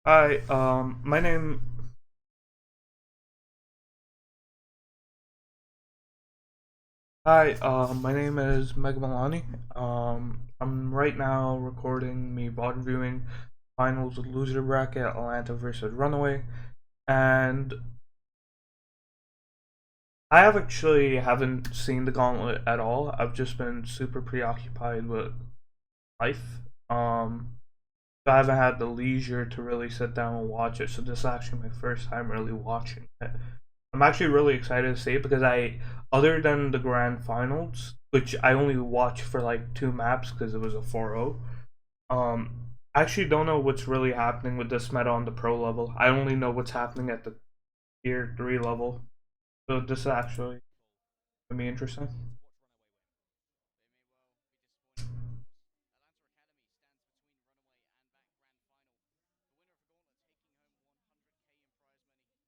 Hi, my name. Hi, my name is Meg Malani. I'm right now recording me VOD reviewing finals loser bracket Atlanta versus Runaway, and I have actually haven't seen the Gauntlet at all. I've just been super preoccupied with life. So I haven't had the leisure to really sit down and watch it. So this is actually my first time really watching it. I'm actually really excited to see it because other than the grand finals, which I only watched for like two maps because it was a 4-0, I actually don't know what's really happening with this meta on the pro level. I only know what's happening at the tier 3 level. So this is actually gonna be interesting.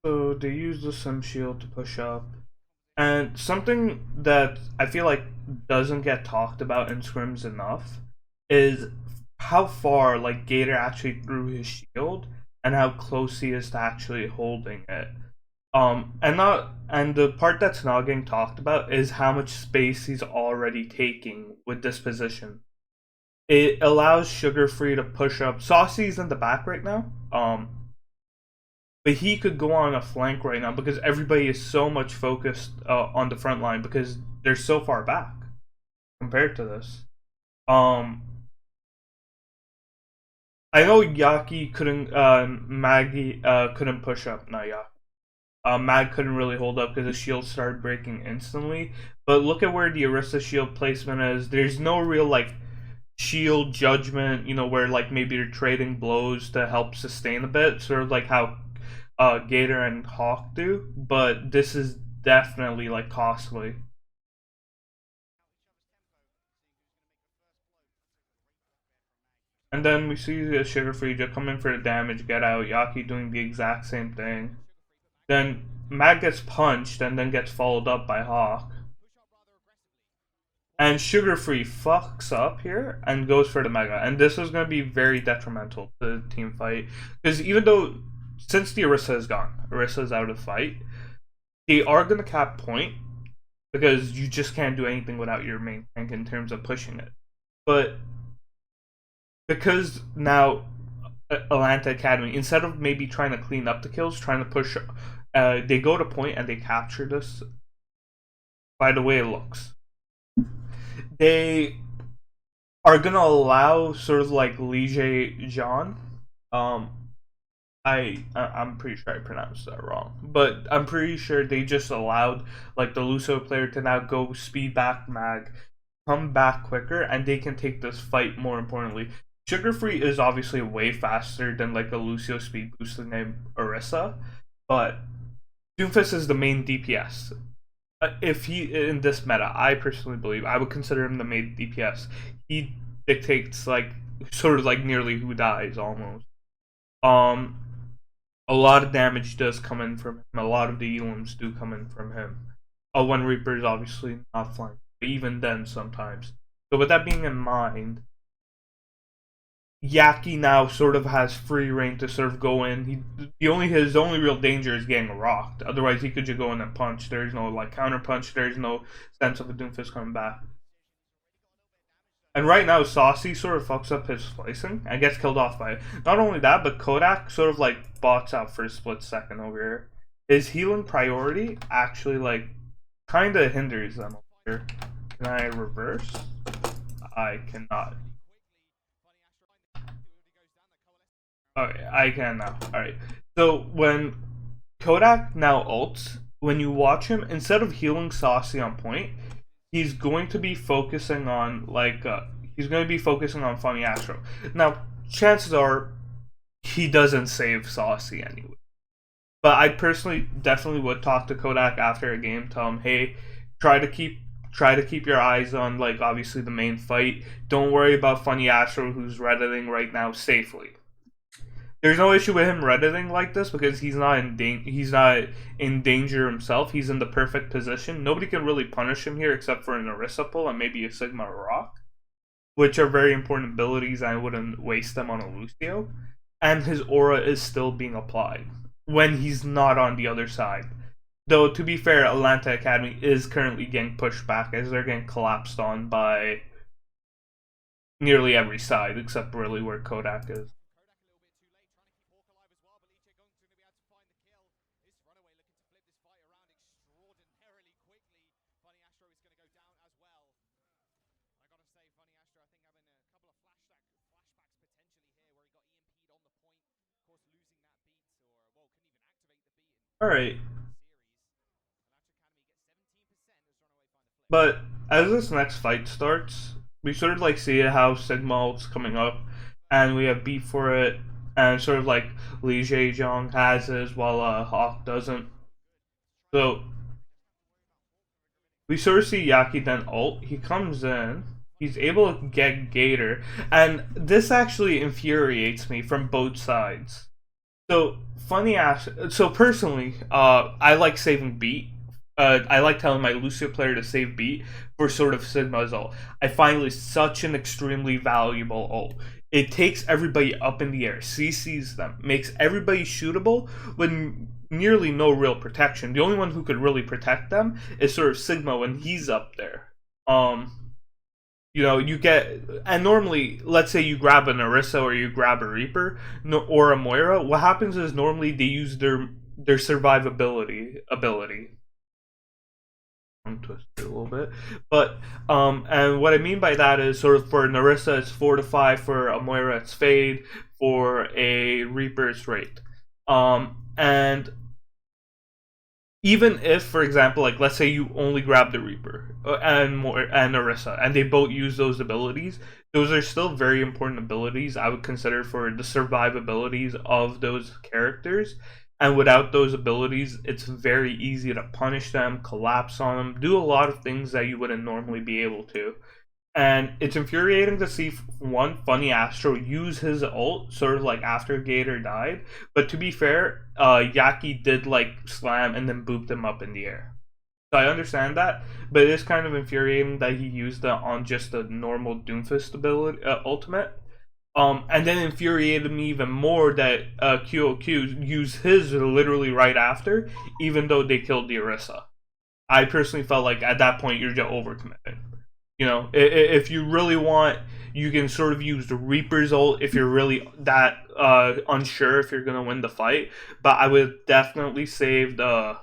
So they use the sim shield to push up. And something that I feel like doesn't get talked about in scrims enough is how far like Gator actually threw his shield and how close he is to actually holding it. And the part that's not getting talked about is how much space he's already taking with this position. It allows Sugar Free to push up. Saucy's in the back right now. But he could go on a flank right now because everybody is so much focused on the front line because they're so far back compared to this. Um, I know Yaki couldn't, Maggie couldn't push up. Not Yaki. Mag couldn't really hold up because the shield started breaking instantly. But look at where the Orisa shield placement is. There's no real like shield judgment, where like maybe you're trading blows to help sustain a bit, sort of like how Gator and Hawk do, but this is definitely like costly. And then we see the Sugar Free just come in for the damage, get out. Yaki doing the exact same thing. Then Mag gets punched and then gets followed up by Hawk. And Sugar Free fucks up here and goes for the Mega. And this is going to be very detrimental to the team fight. Because even though, since the Orisa is gone, Orisa is out of the fight, they are going to cap point because you just can't do anything without your main tank in terms of pushing it. But because now Atlanta Academy, instead of maybe trying to clean up the kills, trying to push, they go to point and they capture this by the way it looks. They are gonna allow sort of like Lige John. Um, I'm pretty sure I pronounced that wrong, but I'm pretty sure they just allowed like the Lucio player to now go speed back Mag, come back quicker, and they can take this fight more importantly. Sugar Free is obviously way faster than like a Lucio speed booster named Orisa, but Doomfist is the main DPS. If he in this meta, I personally believe I would consider him the main DPS. He dictates like sort of like nearly who dies almost. Um, a lot of damage does come in from him. A lot of the elims do come in from him. One Reaper is obviously not flying, but even then sometimes. So with that being in mind, Yaki now sort of has free reign to sort of go in. His only real danger is getting rocked. Otherwise, he could just go in and punch. There's no like counter punch. There's no sense of a Doomfist coming back. And right now, Saucy sort of fucks up his slicing and gets killed off by it. Not only that, but Kodak sort of like bots out for a split second over here. His healing priority actually like kind of hinders them over here. Can I reverse? I cannot. Okay, I can now. Alright. So when Kodak now ults, when you watch him, instead of healing Saucy on point, he's going to be focusing on he's going to be focusing on Funny Astro. Now, chances are he doesn't save Saucy anyway. But I personally definitely would talk to Kodak after a game, tell him, hey, try to keep your eyes on like obviously the main fight. Don't worry about Funny Astro who's redditing right now safely. There's no issue with him redditing like this because he's not in danger himself. He's in the perfect position. Nobody can really punish him here except for an Orisa pull and maybe a Sigma Rock, which are very important abilities. I wouldn't waste them on a Lucio. and his aura is still being applied when he's not on the other side. Though to be fair, Atlanta Academy is currently getting pushed back as they're getting collapsed on by nearly every side except really where Kodak is. All right, but as this next fight starts, we sort of like see how Sigma ult's coming up, and we have beat for it, and sort of like Li Zhejiang has his while Hawk doesn't. So we sort of see Yaki then ult. He comes in. He's able to get Gator, and this actually infuriates me from both sides. So funny ass. So personally, I like saving beat. I like telling my Lucio player to save beat for sort of Sigma's ult. I find it such an extremely valuable ult. It takes everybody up in the air, CCs them, makes everybody shootable with nearly no real protection. The only one who could really protect them is sort of Sigma when he's up there. Um, you get, and normally, let's say you grab an Orisa or you grab a Reaper, no, or a Moira. What happens is normally they use their survivability ability. I'm twisted a little bit, but and what I mean by that is sort of for an Orisa it's fortify, for a Moira it's fade, for a Reaper it's rate, and even if, for example, like let's say you only grab the Reaper and Orisa, and they both use those abilities, those are still very important abilities I would consider for the survivabilities of those characters. And without those abilities, it's very easy to punish them, collapse on them, do a lot of things that you wouldn't normally be able to. And it's infuriating to see one Funny Astro use his ult sort of like after Gator died. But to be fair, Yaki did like slam and then booped him up in the air. So I understand that, but it is kind of infuriating that he used it on just a normal Doomfist ability ultimate. And then infuriated me even more that QOQ used his literally right after, even though they killed the Orisa. I personally felt like at that point you're just overcommitting. If you really want, you can sort of use the Reaper's ult if you're really that unsure if you're gonna win the fight. But I would definitely save the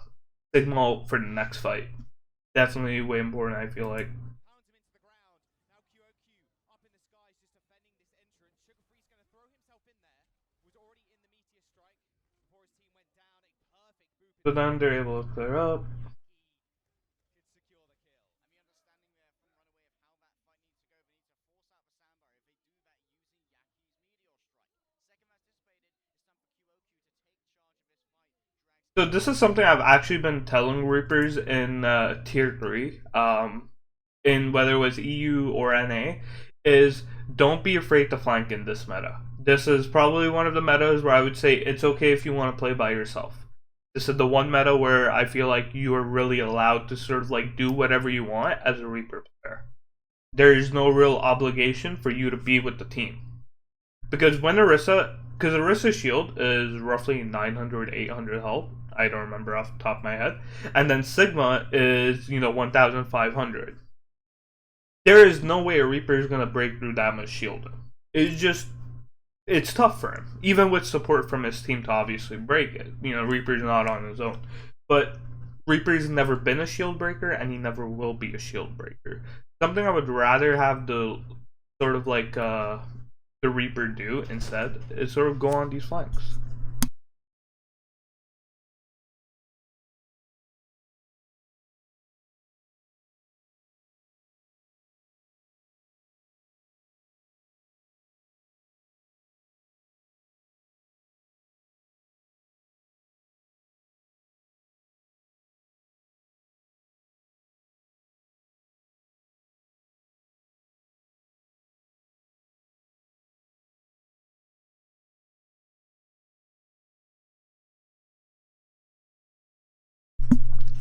Sigma ult for the next fight. Definitely way important, I feel like. So then they're able to clear up. So this is something I've actually been telling Reapers in tier 3, in whether it was EU or NA, is don't be afraid to flank in this meta. This is probably one of the metas where I would say it's okay if you want to play by yourself. This is the one meta where I feel like you are really allowed to sort of like do whatever you want as a Reaper player. There is no real obligation for you to be with the team. Because because Orisa's shield is roughly 900, 800 health. I don't remember off the top of my head. And then Sigma is, 1,500. There is no way a Reaper is going to break through that much shielding. It's tough for him. Even with support from his team to obviously break it. Reaper's not on his own. But Reaper's never been a shield breaker, and he never will be a shield breaker. Something I would rather have the sort of like the Reaper do instead is sort of go on these flanks.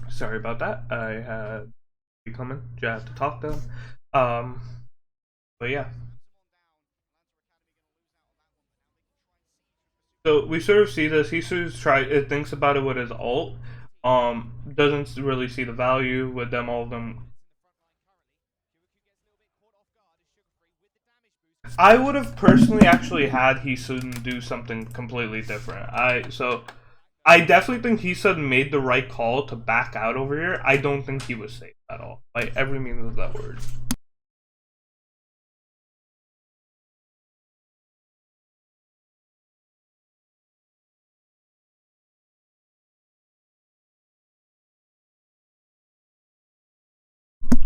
Sorry about that. I had be coming. Just have to talk to them. Um, but yeah. So we sort of see this. He sort of thinks about it with his ult. Doesn't really see the value with them. All of them. I would have personally actually had Hisun do something completely different. I definitely think Hisun made the right call to back out over here. I don't think he was safe at all, by every meaning of that word.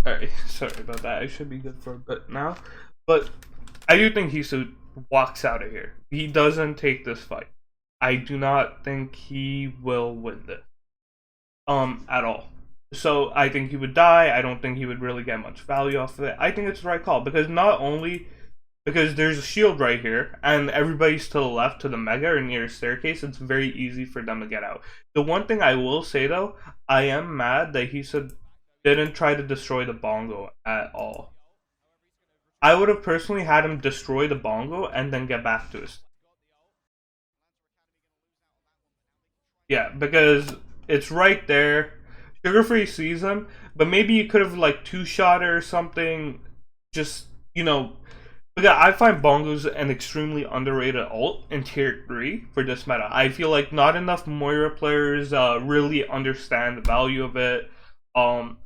Alright, sorry about that. I should be good for a bit now. But I do think Hisu walks out of here. He doesn't take this fight. I do not think he will win this. At all. So I think he would die. I don't think he would really get much value off of it. I think it's the right call because not only because there's a shield right here and everybody's to the left to the mega or near a staircase, it's very easy for them to get out. The one thing I will say though, I am mad that he said didn't try to destroy the bongo at all. I would have personally had him destroy the bongo and then get back to us. Yeah, because it's right there. Sugar Free sees him, but maybe you could have like two shot or something. Just because I find bongos an extremely underrated ult in tier 3 for this meta. I feel like not enough Moira players really understand the value of it. Um,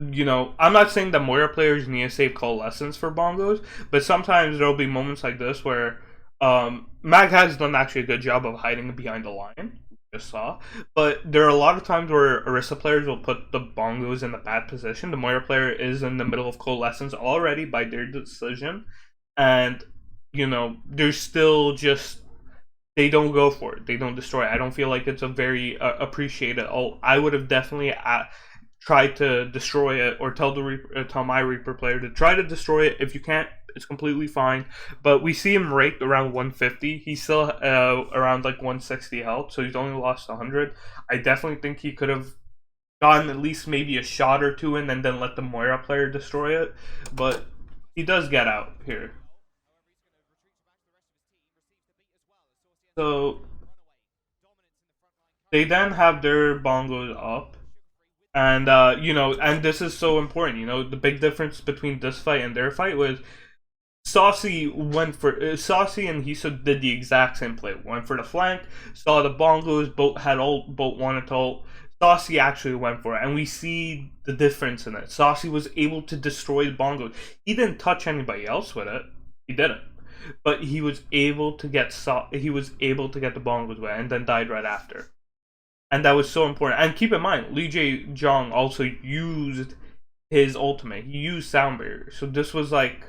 I'm not saying that Moira players need to save coalescence for bongos, but sometimes there'll be moments like this where Mag has done actually a good job of hiding behind the line. Just saw, but there are a lot of times where Orisa players will put the bongos in a bad position. The Moira player is in the middle of coalescence already by their decision, and they're still just they don't go for it. They don't destroy it. I don't feel like it's a very appreciated. Oh, I would have definitely tried to destroy it or tell my Reaper player to try to destroy it. If you can't, it's completely fine. But we see him raked around 150. He's still around like 160 health, so he's only lost 100. I definitely think he could have gotten at least maybe a shot or two in and then let the Moira player destroy it. But he does get out here. So they then have their bongos up. And and this is so important. The big difference between this fight and their fight was Saucy went for Saucy and Hisa did the exact same play. Went for the flank, saw the bongos, both wanted to ult. Saucy actually went for it, and we see the difference in it. Saucy was able to destroy the bongos. He didn't touch anybody else with it. He didn't, but he was able to get the bongos with it, and then died right after. And that was so important. And keep in mind, Lee Jae Jong also used his ultimate. He used Sound Barrier. So this was like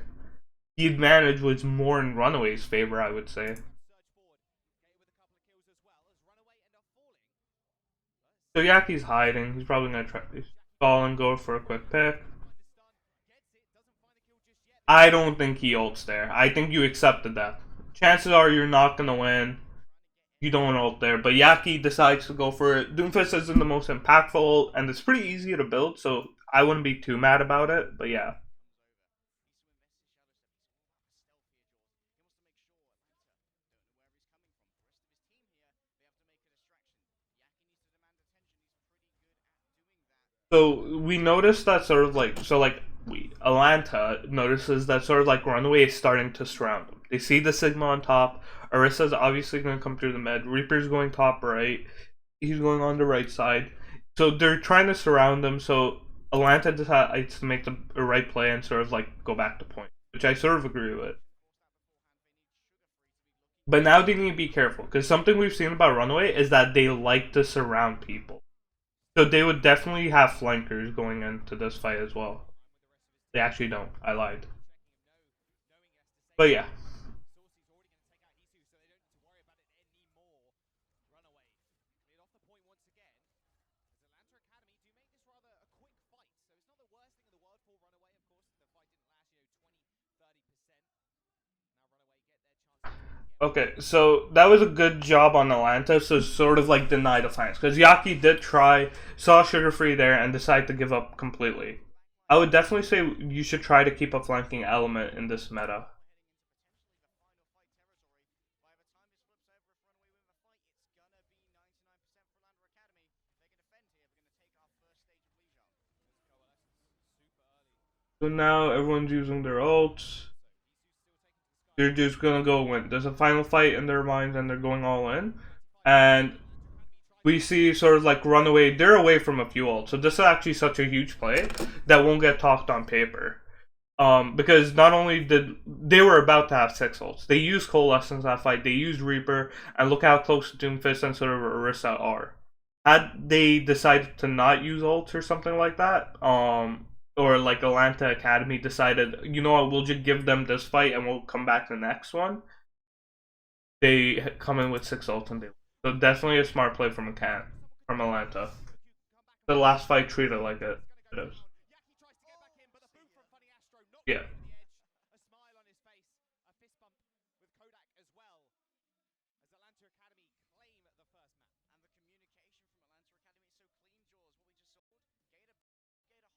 the advantage was more in Runaway's favor, I would say. So Yaki's hiding. He's probably gonna try to stall and go for a quick pick. I don't think he ults there. I think you accepted that. Chances are you're not gonna win. You don't ult there, but Yaki decides to go for it. Doomfist isn't the most impactful, and it's pretty easy to build, so I wouldn't be too mad about it, but yeah. So we noticed that sort of like Atlanta notices that sort of like Runaway is starting to surround them. They see the Sigma on top. Orisa's obviously going to come through the mid. Reaper's going top right. He's going on the right side. So they're trying to surround them. So Atlanta decides to make the right play and sort of like go back to point, which I sort of agree with. But now they need to be careful because something we've seen about Runaway is that they like to surround people. So they would definitely have flankers going into this fight as well. They actually don't. I lied. But yeah. Okay, so that was a good job on Atlanta, so sort of like deny defiance. Because Yaki did try, saw Sugar Free there, and decided to give up completely. I would definitely say you should try to keep a flanking element in this meta. So now everyone's using their ults. They're just gonna go win. There's a final fight in their minds and they're going all in. And we see sort of like Runaway, they're away from a few ults. So this is actually such a huge play that won't get talked on paper. Because not only did they were about to have 6 ults, they used Coalescence that fight, they used Reaper, and look how close Doomfist and sort of Orisa are. Had they decided to not use ults or something like that, or like Atlanta Academy decided, you know what, we'll just give them this fight and we'll come back the next one. They come in with 6 ults and they. So definitely a smart play from Atlanta. The last fight treated like it is. Yeah.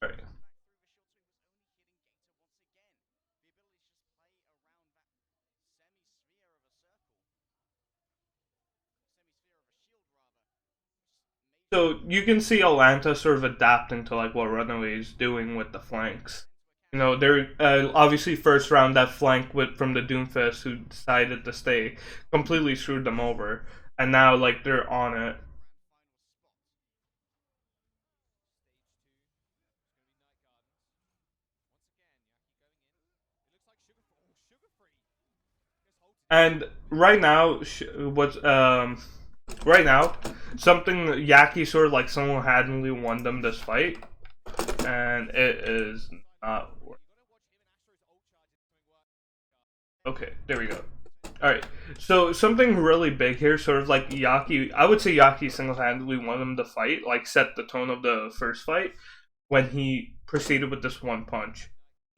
Right. So you can see Atlanta sort of adapting to like what Runaway is doing with the flanks. You know, they're obviously first round that flank with from the Doomfist who decided to stay completely screwed them over, and now like they're on it. And right now, right now, something Yaki sort of like single handedly won them this fight, and it is not. Okay, there we go. Alright, so something really big here, sort of like Yaki, I would say Yaki single-handedly won him the fight, like set the tone of the first fight, when he proceeded with this one punch.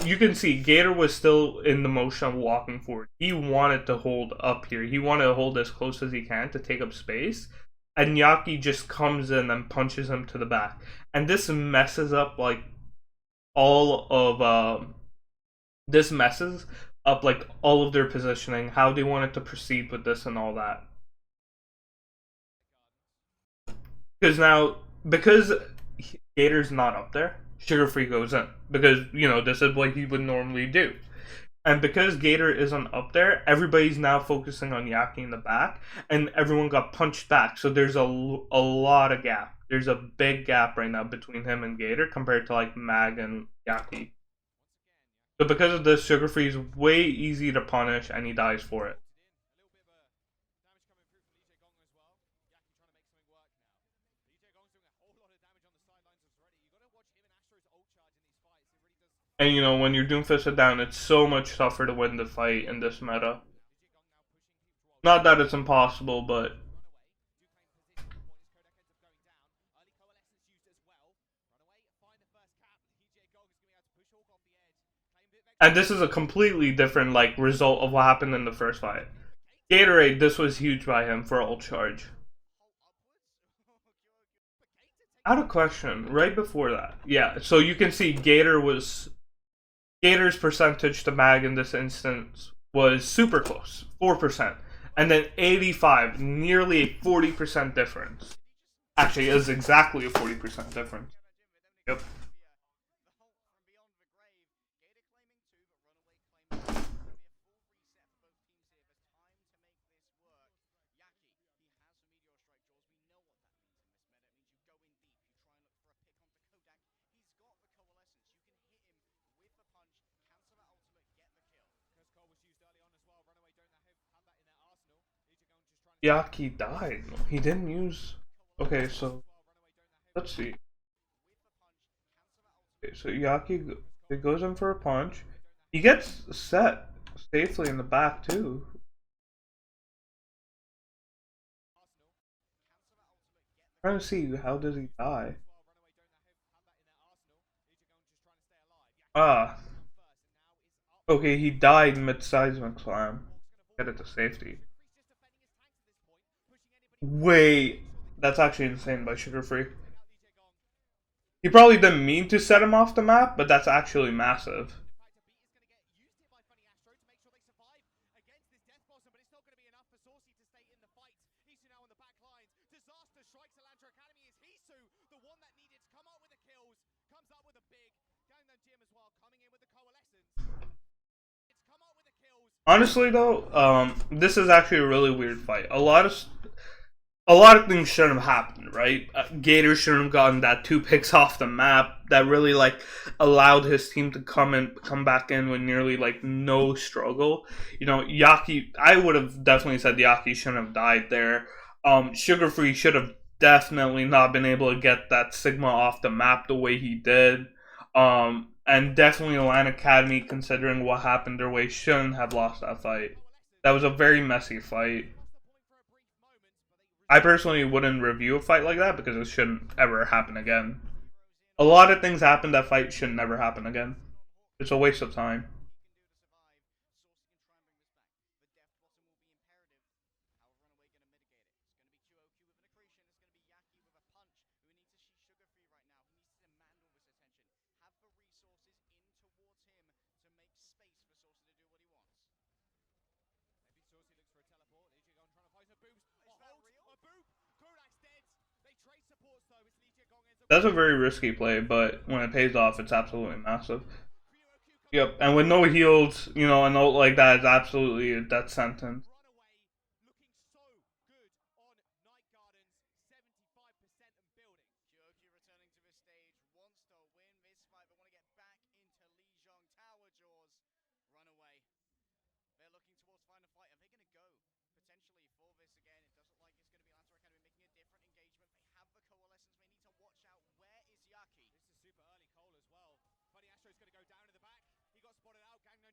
You can see Gator was still in the motion of walking forward. He wanted to hold up here. He wanted to hold as close as he can to take up space. And Yaki just comes in and punches him to the back. And this messes up like all of this messes up like all of their positioning, how they wanted to proceed with this and all that. Because Gator's not up there, Sugar Free goes in because you know this is what he would normally do. And because Gator isn't up there, everybody's now focusing on Yaki in the back, and everyone got punched back. So there's a lot of gap. There's a big gap right now between him and Gator compared to like Mag and Yaki. So because of this, Sugar Free is way easy to punish, and he dies for it. And you know, when you're Doomfisted down, it's so much tougher to win the fight in this meta. Not that it's impossible, but and this is a completely different like result of what happened in the first fight. Gatorade, this was huge by him for ult charge. Out of question, right before that. Yeah, so you can see Gator's percentage to Mag in this instance was super close, 4%. And then 85, nearly a 40% difference. Actually, it is exactly a 40% difference. Yep. Yaki died. He didn't use. Okay, so let's see. Okay, so Yaki it goes in for a punch. He gets set safely in the back too. I'm trying to see how does he die. Ah, okay, he died mid seismic slam. Get it to safety. Wait, that's actually insane by Sugar Free. He probably didn't mean to set him off the map, but that's actually massive. Honestly, though, this is actually a really weird fight. A lot of things shouldn't have happened, right? Gator shouldn't have gotten that 2 picks off the map. That really allowed his team to come back in with nearly no struggle. Yaki. I would have definitely said Yaki shouldn't have died there. Sugar Free should have definitely not been able to get that Sigma off the map the way he did. And definitely Atlanta Academy, considering what happened their way, shouldn't have lost that fight. That was a very messy fight. I personally wouldn't review a fight like that because it shouldn't ever happen again. A lot of things happen that fight should never happen again. It's a waste of time. That's a very risky play, but when it pays off, it's absolutely massive. Yep, and with no heals, a note like that is absolutely a death sentence.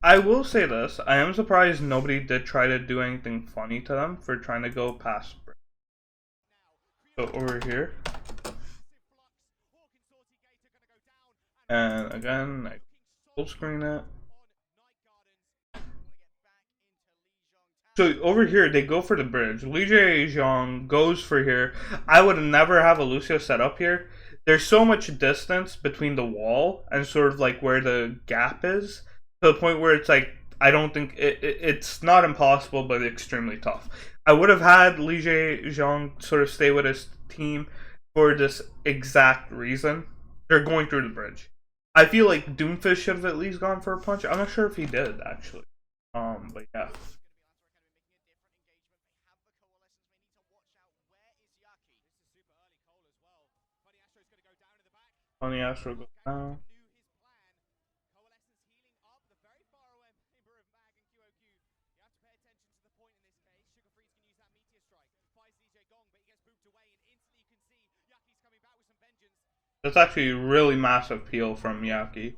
I will say this: I am surprised nobody did try to do anything funny to them for trying to go past. So over here, and again, I full screen it. So over here, they go for the bridge. Li Zhang goes for here. I would never have a Lucio set up here. There's so much distance between the wall and sort of where the gap is, to the point where it's I don't think it's not impossible, but extremely tough. I would have had Li Zhang sort of stay with his team for this exact reason. They're going through the bridge. I feel like Doomfist should have at least gone for a punch. I'm not sure if he did actually. But yeah. On the Astro goes down. That's actually a really massive peel from Yaki.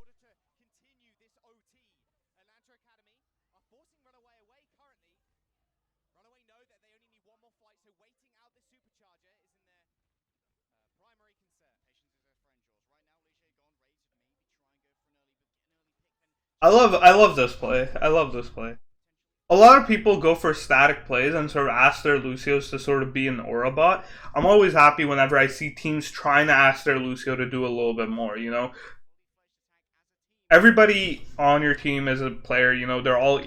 I love this play. I love this play. A lot of people go for static plays and sort of ask their Lucios to sort of be an aura bot. I'm always happy whenever I see teams trying to ask their Lucio to do a little bit more, Everybody on your team is a player, they're all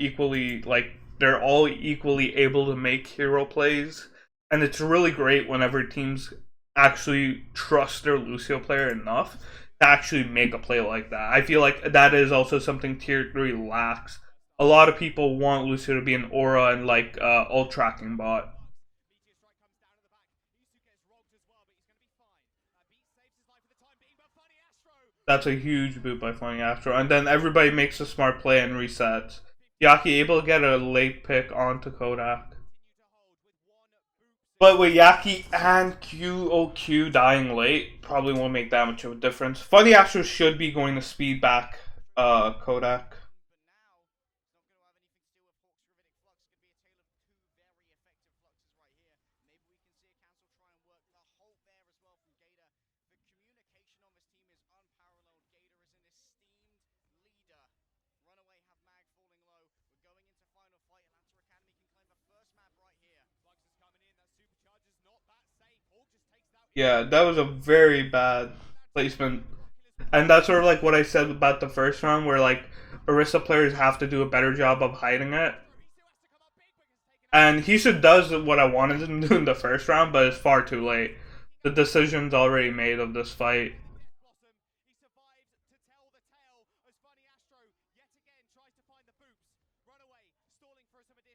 equally able to make hero plays. And it's really great whenever teams actually trust their Lucio player enough to actually make a play like that. I feel like that is also something tier 3 lacks. A lot of people want Lucio to be an aura and ult tracking bot. That's a huge boot by Funny Astro. And then everybody makes a smart play and resets. Yaki able to get a late pick onto Kodak. But with Yaki and QOQ dying late, probably won't make that much of a difference. Funny Astro should be going to speed back Kodak. Yeah, that was a very bad placement. And that's sort of what I said about the first round, where Orisa players have to do a better job of hiding it. And he should does what I wanted him to do in the first round, but it's far too late. The decision's already made of this fight.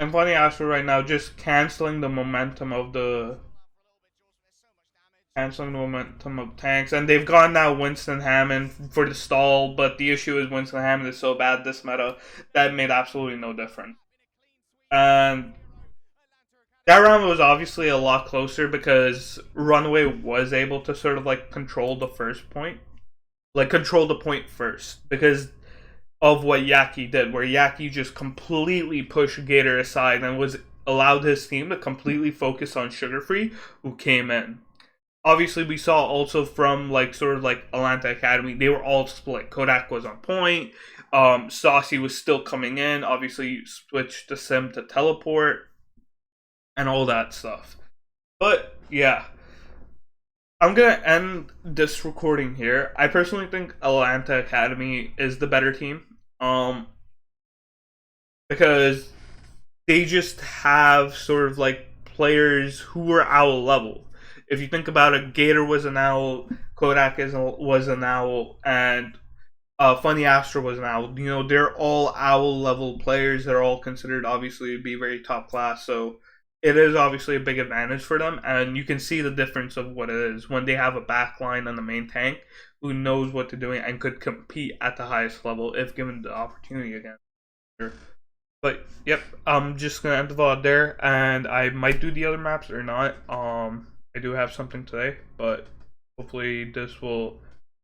And Funny Astro right now just canceling the momentum of tanks, and they've gone now Winston Hammond for the stall, but the issue is Winston Hammond is so bad this meta that made absolutely no difference. And that round was obviously a lot closer because Runaway was able to sort of like control the first point, like control the point first, because of what Yaki did, where Yaki just completely pushed Gator aside and was allowed his team to completely focus on Sugar Free, who came in. Obviously, we saw also from like sort of like Atlanta Academy, they were all split. Kodak was on point. Saucy was still coming in. Obviously, you switched the sim to teleport and all that stuff. But yeah, I'm gonna end this recording here. I personally think Atlanta Academy is the better team. Because they just have sort of like players who are owl level. If you think about it, Gator was an owl, Kodak was an owl, and Funny Astro was an owl. You know, they're all owl level players. They're all considered obviously to be very top class. So it is obviously a big advantage for them, and you can see the difference of what it is when they have a backline on the main tank who knows what they're doing and could compete at the highest level if given the opportunity again. But yep, I'm just gonna end the VOD there, and I might do the other maps or not. I do have something today, but hopefully this will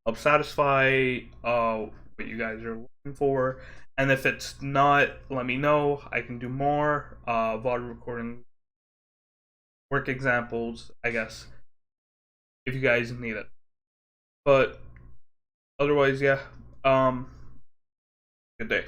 help satisfy what you guys are looking for. And if it's not, let me know. I can do more VOD recording work examples, I guess, if you guys need it. But otherwise, yeah. Good day.